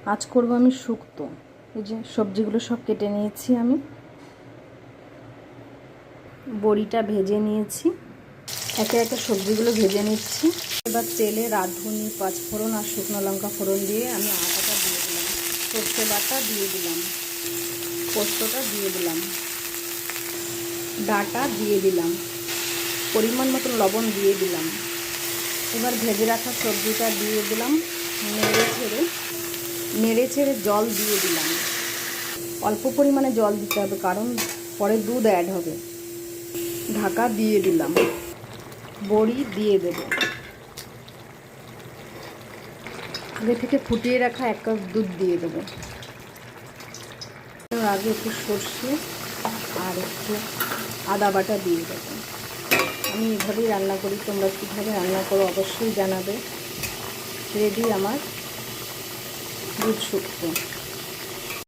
আজ করব আমি শুক্তো। এই যে সবজিগুলো সব কেটে নিয়েছি, আমি বড়িটা ভেজে নিয়েছি, একে একে সবজিগুলো ভেজে নিচ্ছি। এবার তেলে রাঁধুনি, পাঁচফোড়ন আর শুকনো লঙ্কা ফোড়ন দিয়ে আমি আটাটা দিয়ে দিলাম, সর্ষে বাটা দিয়ে দিলাম, পোস্তটা দিয়ে দিলাম, ডাঁটা দিয়ে দিলাম, পরিমাণ মতন লবণ দিয়ে দিলাম। এবার ভেজে রাখা সবজিটা দিয়ে দিলাম, নেড়ে ছেড়ে জল দিয়ে দিলাম। অল্প পরিমাণে জল দিতে হবে, কারণ পরে দুধ অ্যাড হবে। ঢাকা দিয়ে দিলাম, বড়ি দিয়ে দেব। আগে থেকে ফুটিয়ে রাখা 1 কাপ দুধ দিয়ে দেবো। আগে একটু সর্ষে আর একটু আদা বাটা দিয়ে দেবো। আমি এভাবেই রান্না করি, তোমরা কীভাবে রান্না করো অবশ্যই জানাবে। রেডি আমার দুধ শুক্তো।